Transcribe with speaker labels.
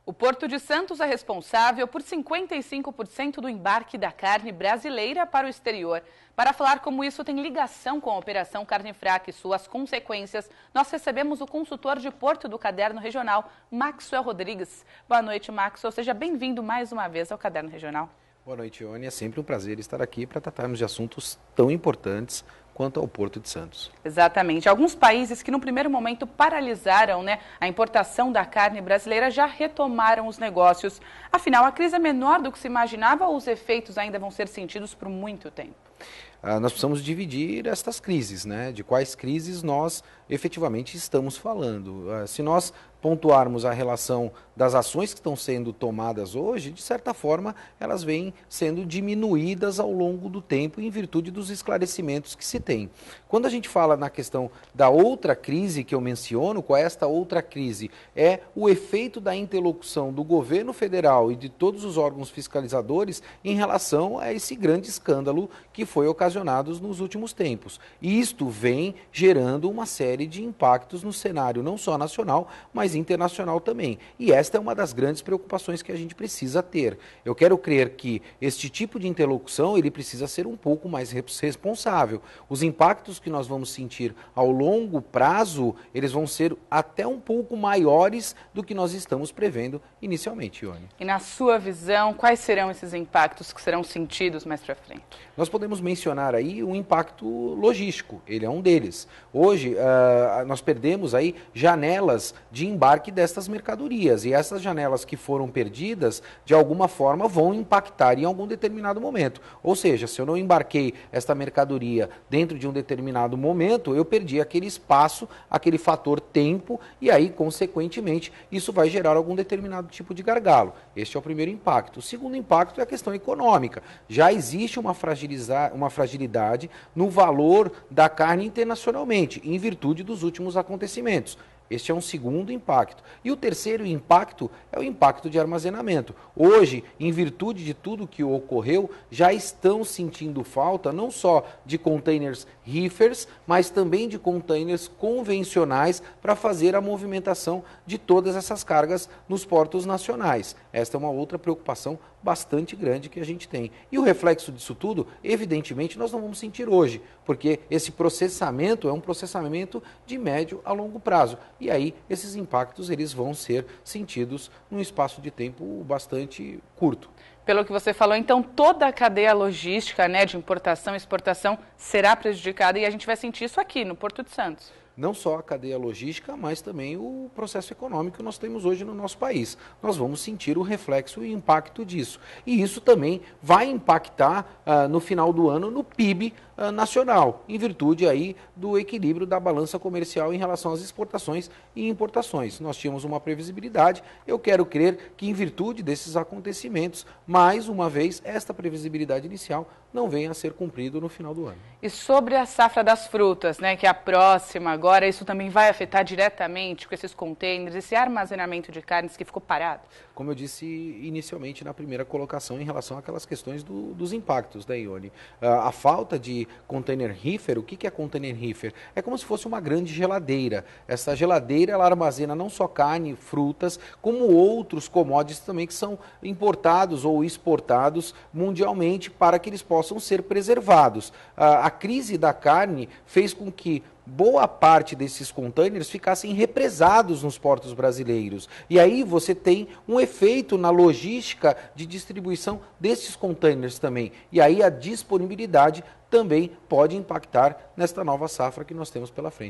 Speaker 1: O Porto de Santos é responsável por 55% do embarque da carne brasileira para o exterior. Para falar como isso tem ligação com a Operação Carne Fraca e suas consequências, nós recebemos o consultor de Porto do Caderno Regional, Maxwell Rodrigues. Boa noite, Maxwell. Seja bem-vindo mais uma vez ao Caderno Regional.
Speaker 2: Boa noite, Ione. É sempre um prazer estar aqui para tratarmos de assuntos tão importantes quanto ao Porto de Santos.
Speaker 1: Exatamente. Alguns países que no primeiro momento paralisaram, a importação da carne brasileira já retomaram os negócios. Afinal, a crise é menor do que se imaginava ou os efeitos ainda vão ser sentidos por muito tempo?
Speaker 2: Nós precisamos dividir estas crises, de quais crises nós efetivamente estamos falando. Se nós pontuarmos a relação das ações que estão sendo tomadas hoje, de certa forma, elas vêm sendo diminuídas ao longo do tempo em virtude dos esclarecimentos que se tem. Quando a gente fala na questão da outra crise que eu menciono, qual é esta outra crise? É o efeito da interlocução do governo federal e de todos os órgãos fiscalizadores em relação a esse grande escândalo que foi ocasionado nos últimos tempos. E isto vem gerando uma série de impactos no cenário não só nacional, mas internacional também. E esta é uma das grandes preocupações que a gente precisa ter. Eu quero crer que este tipo de interlocução ele precisa ser um pouco mais responsável. Os impactos que nós vamos sentir ao longo prazo, eles vão ser até um pouco maiores do que nós estamos prevendo inicialmente, Ione.
Speaker 1: E na sua visão, quais serão esses impactos que serão sentidos mais para frente?
Speaker 2: Nós podemos mencionar aí um impacto logístico, ele é um deles. Hoje, nós perdemos aí janelas de embarque destas mercadorias e essas janelas que foram perdidas, de alguma forma, vão impactar em algum determinado momento. Ou seja, se eu não embarquei esta mercadoria dentro de um determinado momento, eu perdi aquele espaço, aquele fator tempo e aí, consequentemente, isso vai gerar algum determinado tipo de gargalo. Este é o primeiro impacto. O segundo impacto é a questão econômica. Já existe uma fragilidade no valor da carne internacionalmente, em virtude dos últimos acontecimentos. Este é um segundo impacto. E o terceiro impacto é o impacto de armazenamento. Hoje, em virtude de tudo que ocorreu, já estão sentindo falta não só de containers reefers, mas também de containers convencionais para fazer a movimentação de todas essas cargas nos portos nacionais. Esta é uma outra preocupação bastante grande que a gente tem. E o reflexo disso tudo, evidentemente, nós não vamos sentir hoje, porque esse processamento é um processamento de médio a longo prazo. E aí, esses impactos eles vão ser sentidos num espaço de tempo bastante curto.
Speaker 1: Pelo que você falou, então, toda a cadeia logística, de importação e exportação será prejudicada e a gente vai sentir isso aqui, no Porto de Santos.
Speaker 2: Não só a cadeia logística, mas também o processo econômico que nós temos hoje no nosso país. Nós vamos sentir o reflexo e o impacto disso. E isso também vai impactar no final do ano no PIB nacional, em virtude aí do equilíbrio da balança comercial em relação às exportações e importações. Nós tínhamos uma previsibilidade, eu quero crer que em virtude desses acontecimentos, mais uma vez, esta previsibilidade inicial não venha a ser cumprida no final do ano.
Speaker 1: E sobre a safra das frutas, que é a próxima agora, isso também vai afetar diretamente com esses containers, esse armazenamento de carnes que ficou parado?
Speaker 2: Como eu disse inicialmente na primeira colocação em relação àquelas questões dos impactos, Ione. A falta de container reefer, o que é container reefer? É como se fosse uma grande geladeira. Essa geladeira ela armazena não só carne, frutas, como outros commodities também que são importados ou exportados mundialmente para que eles possam ser preservados. A crise da carne fez com que boa parte desses containers ficassem represados nos portos brasileiros. E aí você tem um efeito na logística de distribuição desses containers também. E aí a disponibilidade também pode impactar nesta nova safra que nós temos pela frente.